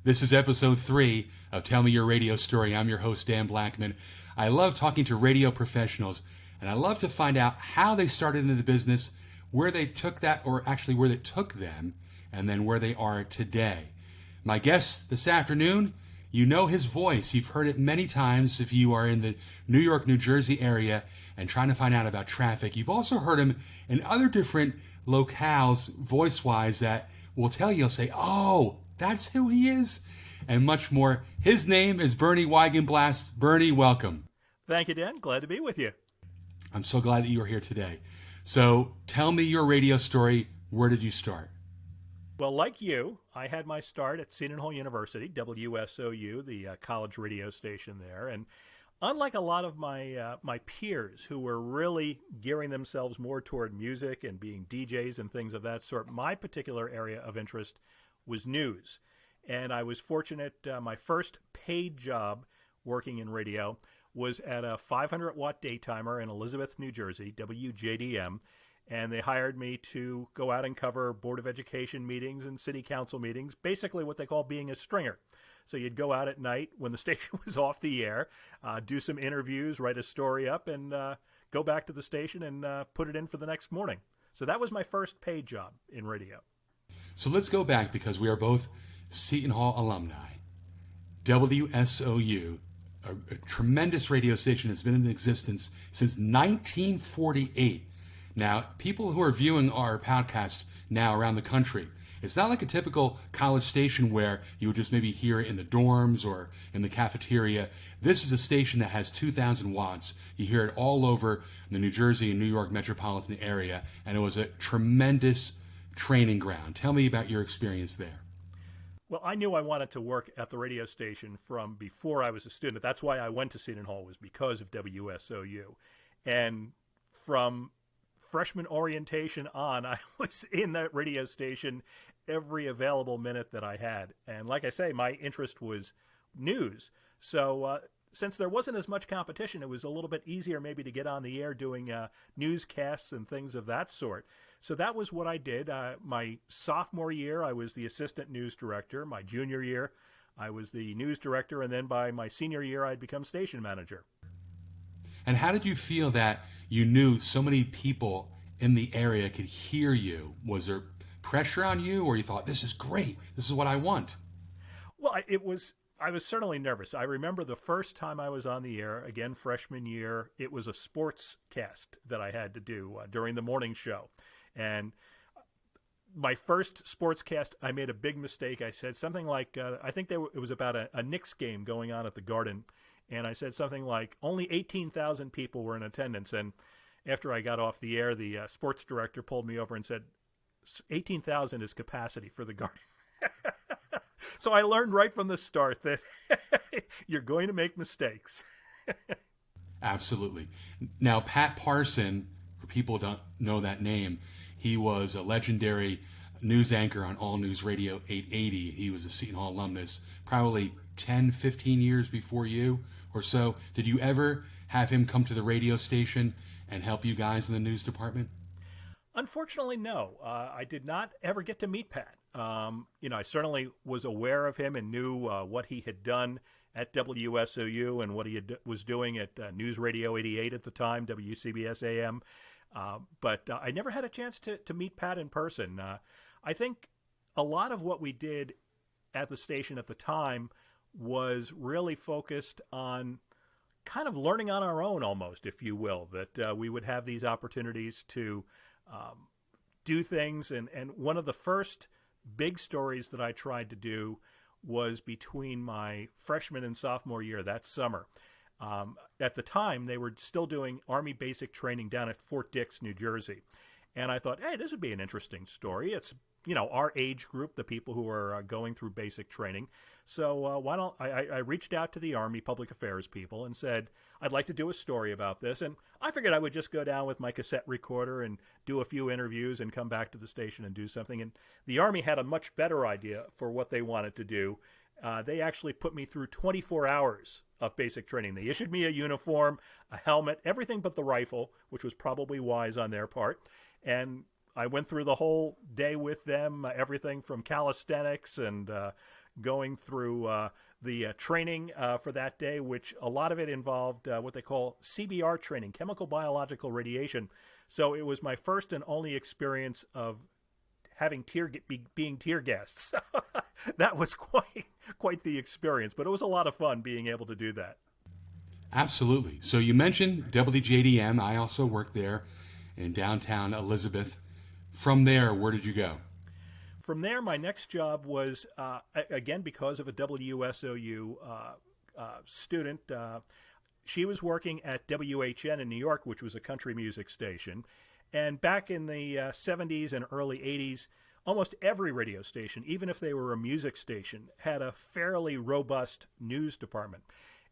This is episode 3 of Tell Me Your Radio Story. I'm your host, Dan Blackman. I love talking to radio professionals, and I love to find out how they started into the business, where they took that, or actually where it took them, and then where they are today. My guest this afternoon, you know his voice. You've heard it many times if you are in the New York, New Jersey area and trying to find out about traffic. You've also heard him in other different locales, voice-wise, that will tell you, you'll say, oh, that's who he is, and much more. His name is Bernie Wagenblast. Bernie, welcome. Thank you, Dan. Glad to be with you. I'm so glad that you are here today. So tell me your radio story. Where did you start? Well, like you, I had my start at Seton Hall University, WSOU, the college radio station there. And unlike a lot of my peers who were really gearing themselves more toward music and being DJs and things of that sort, my particular area of interest was news. And I was fortunate, my first paid job working in radio was at a 500-watt daytimer in Elizabeth, New Jersey, WJDM. And they hired me to go out and cover Board of Education meetings and city council meetings, basically what they call being a stringer. So you'd go out at night when the station was off the air, do some interviews, write a story up, and go back to the station and put it in for the next morning. So that was my first paid job in radio. So let's go back, because we are both Seton Hall alumni. WSOU, a tremendous radio station, has been in existence since 1948. Now, people who are viewing our podcast now around the country, it's not like a typical college station where you would just maybe hear it in the dorms or in the cafeteria. This is a station that has 2,000 watts. You hear it all over the New Jersey and New York metropolitan area, and it was a tremendous training ground. Tell me about your experience there. Well, I knew I wanted to work at the radio station from before I was a student. That's why I went to Seton Hall, was because of WSOU. And from freshman orientation on, I was in that radio station every available minute that I had. And like I say, my interest was news. So since there wasn't as much competition, it was a little bit easier maybe to get on the air doing newscasts and things of that sort. So that was what I did. My sophomore year, I was the assistant news director. My junior year, I was the news director. And then by my senior year, I'd become station manager. And how did you feel that you knew so many people in the area could hear you? Was there pressure on you, or you thought, this is great, this is what I want? Well, I was certainly nervous. I remember the first time I was on the air, again, freshman year, it was a sports cast that I had to do during the morning show. And my first sportscast, I made a big mistake. I said something like, I think it was about a Knicks game going on at the Garden. And I said something like, only 18,000 people were in attendance. And after I got off the air, the sports director pulled me over and said, 18,000 is capacity for the Garden. So I learned right from the start that you're going to make mistakes. Absolutely. Now, Pat Parson, for people who don't know that name, he was a legendary news anchor on All News Radio 880. He was a Seton Hall alumnus, probably 10, 15 years before you or so. Did you ever have him come to the radio station and help you guys in the news department? Unfortunately, no. I did not ever get to meet Pat. I certainly was aware of him and knew what he had done at WSOU and what he was doing at News Radio 88 at the time, WCBS AM. But I never had a chance to meet Pat in person. I think a lot of what we did at the station at the time was really focused on kind of learning on our own almost, if you will, that we would have these opportunities to do things. And one of the first big stories that I tried to do was between my freshman and sophomore year that summer. At the time, they were still doing Army basic training down at Fort Dix, New Jersey. And I thought, hey, this would be an interesting story. It's, our age group, the people who are going through basic training. So why don't I reached out to the Army public affairs people and said, I'd like to do a story about this. And I figured I would just go down with my cassette recorder and do a few interviews and come back to the station and do something. And the Army had a much better idea for what they wanted to do. They actually put me through 24 hours of basic training. They issued me a uniform, a helmet, everything but the rifle, which was probably wise on their part. And I went through the whole day with them, everything from calisthenics and going through the training for that day, which a lot of it involved what they call CBR training, chemical biological radiation. So it was my first and only experience of having being tear gassed. That was quite the experience, but it was a lot of fun being able to do that. Absolutely. So you mentioned WJDM. I also worked there in downtown Elizabeth. From there, where did you go? From there, my next job was, again, because of a WSOU student, she was working at WHN in New York, which was a country music station. And back in the 70s and early 80s, almost every radio station, even if they were a music station, had a fairly robust news department.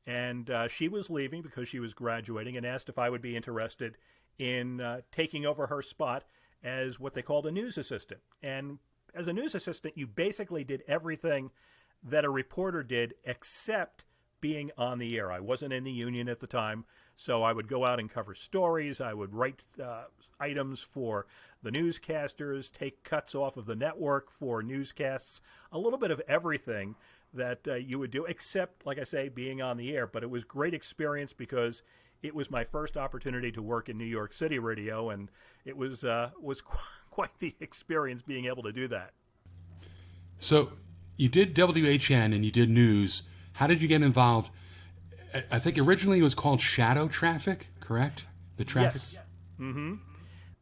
And she was leaving because she was graduating and asked if I would be interested in taking over her spot as what they called a news assistant. And as a news assistant, you basically did everything that a reporter did except being on the air. I wasn't in the union at the time, so I would go out and cover stories. I would write items for the newscasters, take cuts off of the network for newscasts, a little bit of everything that you would do, except, like I say, being on the air. But it was great experience because it was my first opportunity to work in New York City radio, and it was quite the experience being able to do that. So you did WHN and you did news. How did you get involved? I think originally it was called Shadow Traffic, correct? The traffic. Yes. Mm-hmm.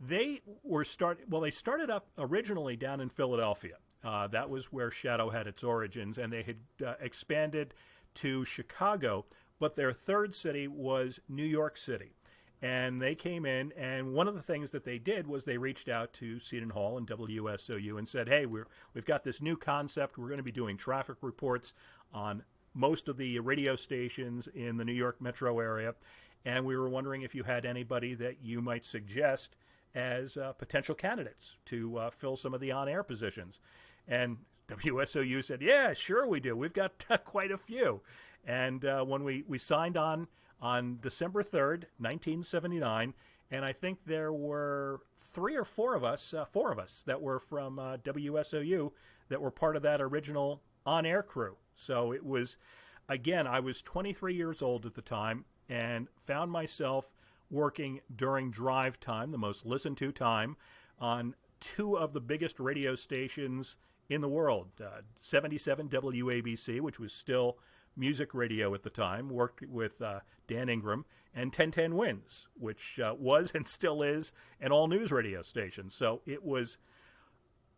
They started up originally down in Philadelphia. That was where Shadow had its origins, and they had expanded to Chicago, but their third city was New York City. And they came in, and one of the things that they did was they reached out to Seton Hall and WSOU and said, hey, we've got this new concept. We're going to be doing traffic reports on most of the radio stations in the New York metro area, and we were wondering if you had anybody that you might suggest as potential candidates to fill some of the on-air positions. And WSOU said, yeah, sure we do. We've got quite a few. And when we signed on December 3rd, 1979, and I think there were four of us that were from WSOU that were part of that original on-air crew. So it was, again, I was 23 years old at the time and found myself working during drive time, the most listened to time, on two of the biggest radio stations in the world, 77 WABC, which was still music radio at the time, worked with Dan Ingram, and 1010 Wins, which was and still is an all-news radio station. So it was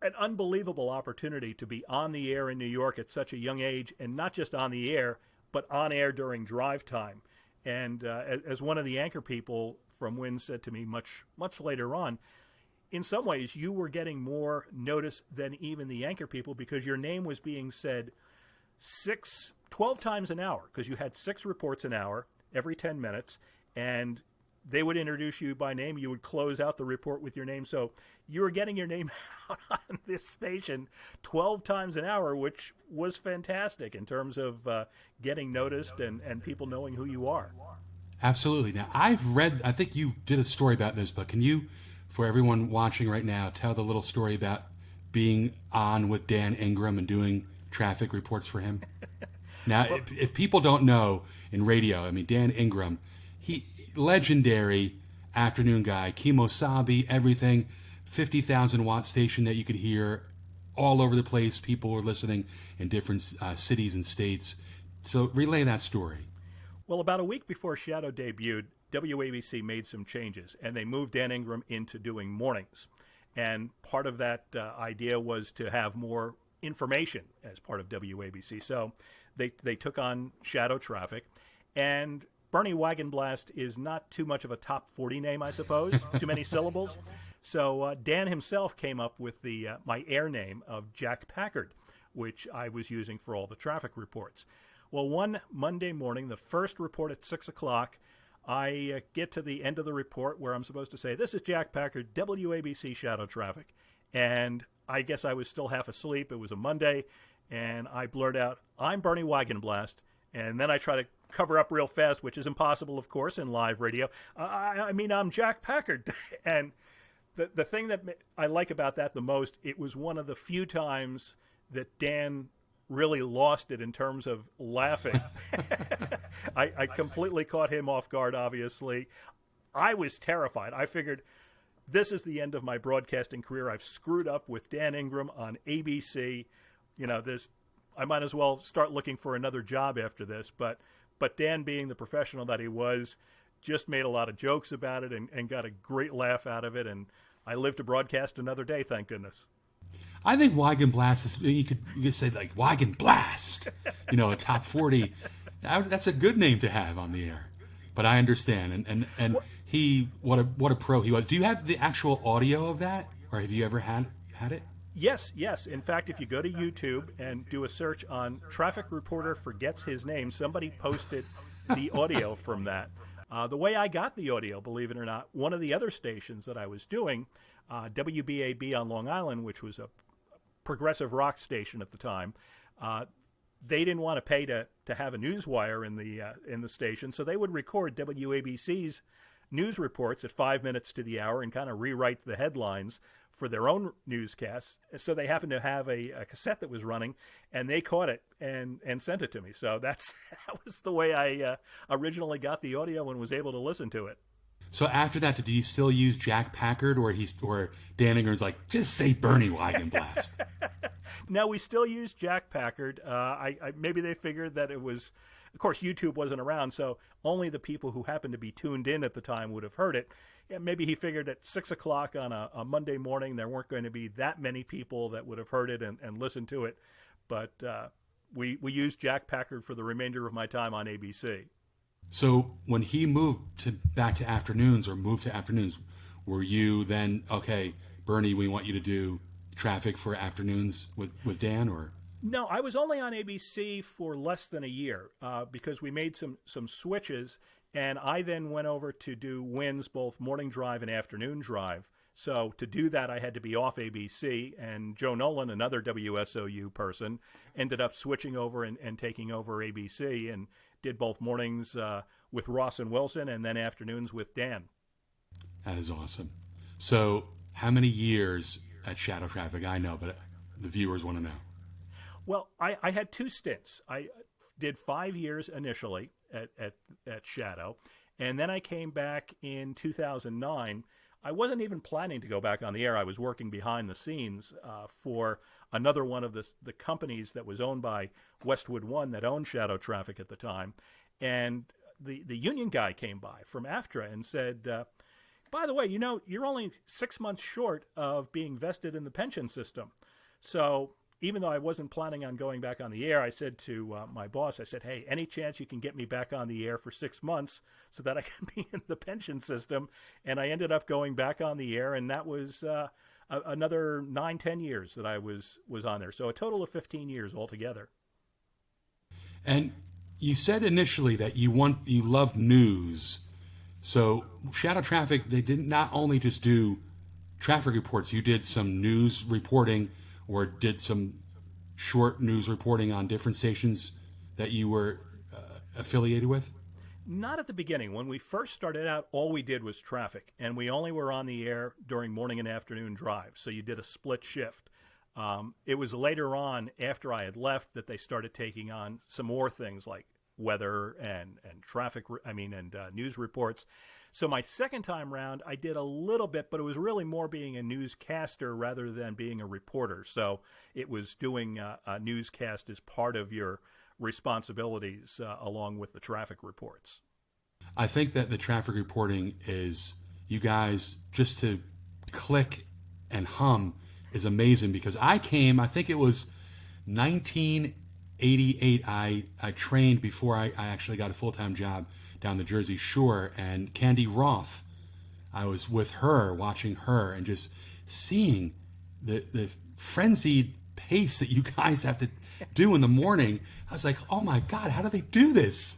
an unbelievable opportunity to be on the air in New York at such a young age, and not just on the air, but on air during drive time. And as one of the anchor people from Wins said to me much later on, in some ways you were getting more notice than even the anchor people because your name was being said 12 times an hour, because you had 6 reports an hour every 10 minutes, and they would introduce you by name. You would close out the report with your name. So you were getting your name out on this station 12 times an hour, which was fantastic in terms of getting noticed and people knowing who you are. Absolutely. Now, I've read, I think you did a story about this, but can you, for everyone watching right now, tell the little story about being on with Dan Ingram and doing traffic reports for him? Now, if people don't know in radio, I mean, Dan Ingram, he legendary afternoon guy, Kimosabi, everything, 50,000 watt station that you could hear all over the place. People were listening in different cities and states. So relay that story. Well, about a week before Shadow debuted, WABC made some changes, and they moved Dan Ingram into doing mornings. And part of that idea was to have more information as part of WABC. So they took on Shadow Traffic, and Bernie Wagenblast is not too much of a top 40 name, I suppose, too many syllables. So Dan himself came up with my air name of Jack Packard, which I was using for all the traffic reports. Well, one Monday morning, the first report at 6 o'clock, I get to the end of the report where I'm supposed to say, this is Jack Packard, WABC Shadow Traffic. And I guess I was still half asleep. It was a Monday, and I blurt out, I'm Bernie Wagenblast. And then I try to cover up real fast, which is impossible, of course, in live radio. I mean, I'm Jack Packard. And the thing that I like about that the most, it was one of the few times that Dan really lost it in terms of laughing. I completely caught him off guard, obviously. I was terrified. I figured this is the end of my broadcasting career. I've screwed up with Dan Ingram on ABC. I might as well start looking for another job after this. But Dan, being the professional that he was, just made a lot of jokes about it and got a great laugh out of it. And I live to broadcast another day, thank goodness. I think Wagenblast is, you could say like Wagenblast, a top 40. That's a good name to have on the air. But I understand. And he, what a pro he was. Do you have the actual audio of that? Or have you ever had it? Yes. In fact, if you go to YouTube and do a search on Traffic Reporter Forgets His Name, somebody posted the audio from that. The way I got the audio, believe it or not, one of the other stations that I was doing, WBAB on Long Island, which was a progressive rock station at the time, they didn't want to pay to have a news wire in the station, so they would record WABC's news reports at 5 minutes to the hour and kind of rewrite the headlines for their own newscasts. So they happened to have a cassette that was running, and they caught it and sent it to me. So that was the way I originally got the audio and was able to listen to it. So after that, did you still use Jack Packard, or Dan Ingram's like, just say Bernie Wagenblast? No, we still use Jack Packard. Maybe they figured that it was, of course, YouTube wasn't around, so only the people who happened to be tuned in at the time would have heard it. Yeah, maybe he figured at 6 o'clock on a Monday morning there weren't going to be that many people that would have heard it and listened to it. But we used Jack Packard for the remainder of my time on ABC. So when he moved back to afternoons, were you then, okay, Bernie, we want you to do traffic for afternoons with Dan, or? No, I was only on ABC for less than a year because we made some switches, and I then went over to do WINS, both morning drive and afternoon drive. So to do that, I had to be off ABC, and Joe Nolan, another WSOU person, ended up switching over and taking over ABC and did both mornings with Ross and Wilson and then afternoons with Dan. That is awesome. So how many years at Shadow Traffic? I know, but the viewers want to know. Well, I had two stints. I did 5 years initially at Shadow, and then I came back in 2009. I wasn't even planning to go back on the air. I was working behind the scenes for another one of the companies that was owned by Westwood One that owned Shadow Traffic at the time. And the union guy came by from AFTRA and said, by the way, you're only 6 months short of being vested in the pension system. So even though I wasn't planning on going back on the air, I said to my boss, I said, hey, any chance you can get me back on the air for 6 months so that I can be in the pension system? And I ended up going back on the air, and that was another 9-10 years that I was on there. So a total of 15 years altogether. And you said initially that you love news. So Shadow Traffic, they did not only just do traffic reports, you did some news reporting, or did some short news reporting on different stations that you were affiliated with? Not at the beginning. When we first started out, all we did was traffic, and we only were on the air during morning and afternoon drives, so you did a split shift. It was later on, after I had left, that they started taking on some more things like weather and traffic, and news reports. So my second time round, I did a little bit, but it was really more being a newscaster rather than being a reporter. So it was doing a newscast as part of your responsibilities along with the traffic reports. I think that the traffic reporting is, you guys, just to click and hum is amazing, because I think it was 1988, I trained before I actually got a full-time job down the Jersey Shore, and Candy Roth, I was with her, watching her, and just seeing the frenzied pace that you guys have to do in the morning. I was like, oh my God, how do they do this?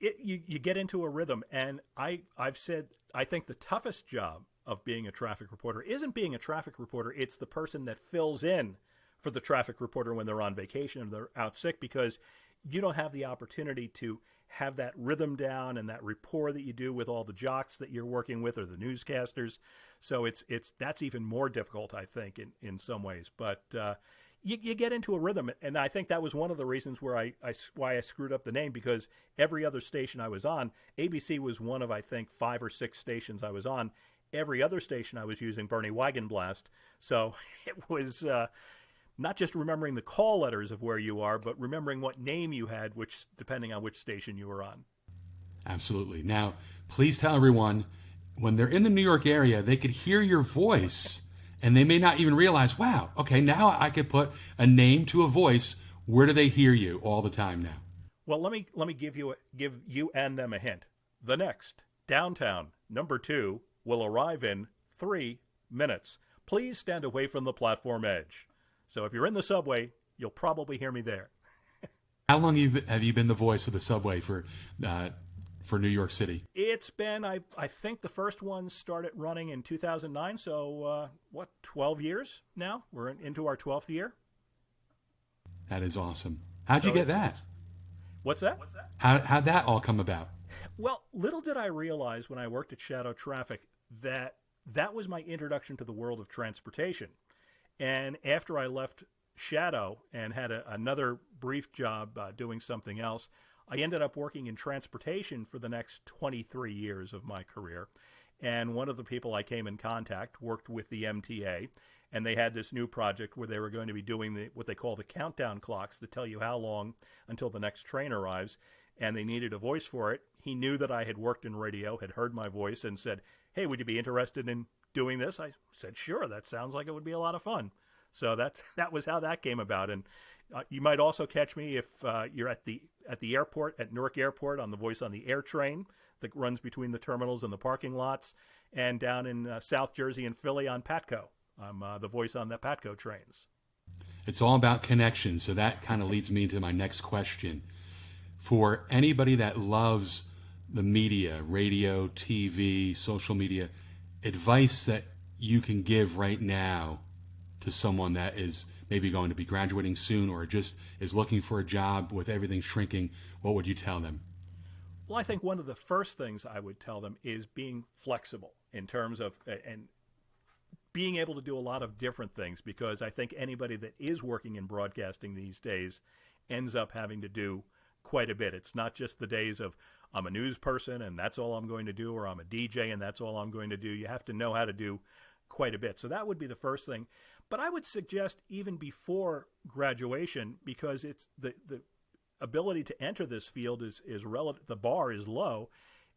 You get into a rhythm, and I've said, I think the toughest job of being a traffic reporter isn't being a traffic reporter, it's the person that fills in for the traffic reporter when they're on vacation or they're out sick, because you don't have the opportunity to have that rhythm down and that rapport that you do with all the jocks that you're working with or the newscasters. So that's even more difficult, I think, in some ways. But you get into a rhythm, and I think that was one of the reasons why I screwed up the name, because every other station I was on, ABC was one of, I think, 5 or 6 stations I was on. Every other station I was using Bernie Wagenblast. So it was not just remembering the call letters of where you are, but remembering what name you had, which depending on which station you were on. Absolutely. Now, please tell everyone, when they're in the New York area, they could hear your voice, and they may not even realize, wow, okay, now I could put a name to a voice. Where do they hear you all the time now? Well, let me give you and them a hint. The next downtown number 2 will arrive in 3 minutes. Please stand away from the platform edge. So if you're in the subway, you'll probably hear me there. How long have you been the voice of the subway for New York City? It's been, I think the first one started running in 2009, so 12 years now? We're into our 12th year. That is awesome. How'd you get that? What's that? How'd that all come about? Well, little did I realize when I worked at Shadow Traffic that was my introduction to the world of transportation. And after I left Shadow and had another brief job doing something else, I ended up working in transportation for the next 23 years of my career. And one of the people I came in contact worked with the MTA, and they had this new project where they were going to be doing what they call the countdown clocks to tell you how long until the next train arrives, and they needed a voice for it. He knew that I had worked in radio, had heard my voice, and said, hey, would you be interested in doing this? I said, sure, that sounds like it would be a lot of fun. So that was how that came about. And you might also catch me if you're at the airport, at Newark Airport, on the Voice on the Air train that runs between the terminals and the parking lots, and down in South Jersey and Philly on Patco. I'm the voice on the Patco trains. It's all about connections, so that kind of leads me to my next question. For anybody that loves the media, radio, TV, social media, advice that you can give right now to someone that is maybe going to be graduating soon or just is looking for a job with everything shrinking, what would you tell them? Well, I think one of the first things I would tell them is being flexible in terms of and being able to do a lot of different things, because I think anybody that is working in broadcasting these days ends up having to do quite a bit. It's not just the days of I'm a news person and that's all I'm going to do, or I'm a DJ and that's all I'm going to do. You have to know how to do quite a bit. So that would be the first thing. But I would suggest even before graduation, because it's the ability to enter this field is relative, the bar is low,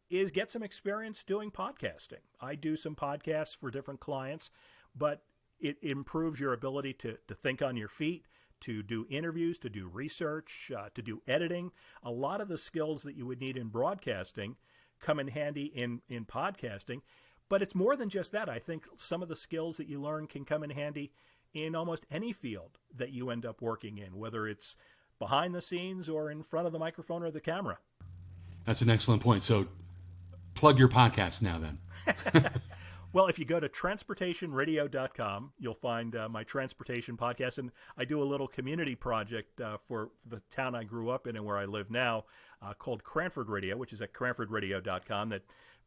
is get some experience doing podcasting. I do some podcasts for different clients, but it improves your ability to think on your feet, to do interviews, to do research, to do editing. A lot of the skills that you would need in broadcasting come in handy in podcasting. But it's more than just that. I think some of the skills that you learn can come in handy in almost any field that you end up working in, whether it's behind the scenes or in front of the microphone or the camera. That's an excellent point. So plug your podcast now then. Well, if you go to transportationradio.com, you'll find my transportation podcast. And I do a little community project for the town I grew up in and where I live now called Cranford Radio, which is at cranfordradio.com. That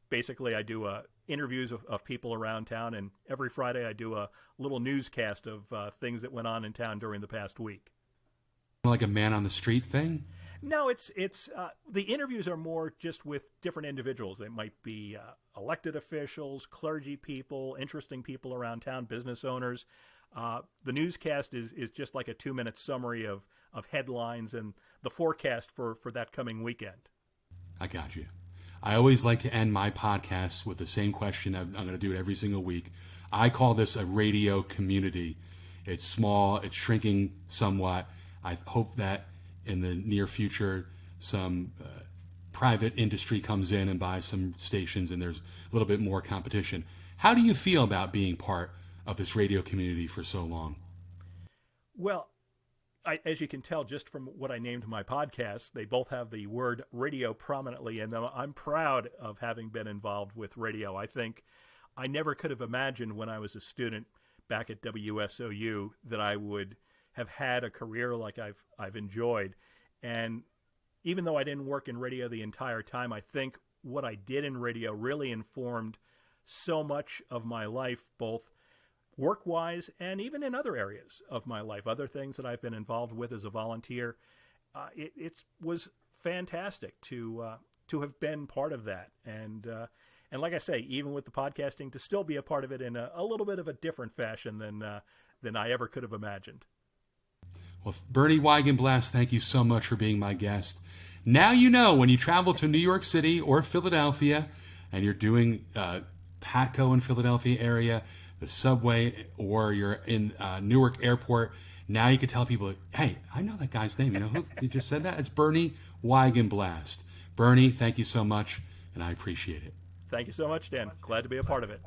basically I do interviews of people around town. And every Friday I do a little newscast of things that went on in town during the past week. Like a man on the street thing? No, it's the interviews are more just with different individuals. They might be elected officials, clergy people, interesting people around town, business owners. The newscast is just like a 2-minute summary of headlines and the forecast for that coming weekend. I got you. I always like to end my podcasts with the same question. I'm going to do it every single week. I call this a radio community. It's small. It's shrinking somewhat. I hope that in the near future, some private industry comes in and buys some stations and there's a little bit more competition. How do you feel about being part of this radio community for so long? Well, as you can tell just from what I named my podcast, they both have the word radio prominently in them. I'm proud of having been involved with radio. I think I never could have imagined when I was a student back at WSOU that I would have had a career like I've enjoyed. And even though I didn't work in radio the entire time, I think what I did in radio really informed so much of my life, both work-wise and even in other areas of my life, other things that I've been involved with as a volunteer. It was fantastic to have been part of that. And like I say, even with the podcasting, to still be a part of it in a little bit of a different fashion than I ever could have imagined. Well, Bernie Wagenblast, thank you so much for being my guest. Now you know, when you travel to New York City or Philadelphia and you're doing Patco in Philadelphia area, the subway, or you're in Newark Airport, now you can tell people, hey, I know that guy's name. You know who you just said that? It's Bernie Wagenblast. Bernie, thank you so much, and I appreciate it. Thank you so much, Dan. Glad to be a part of it.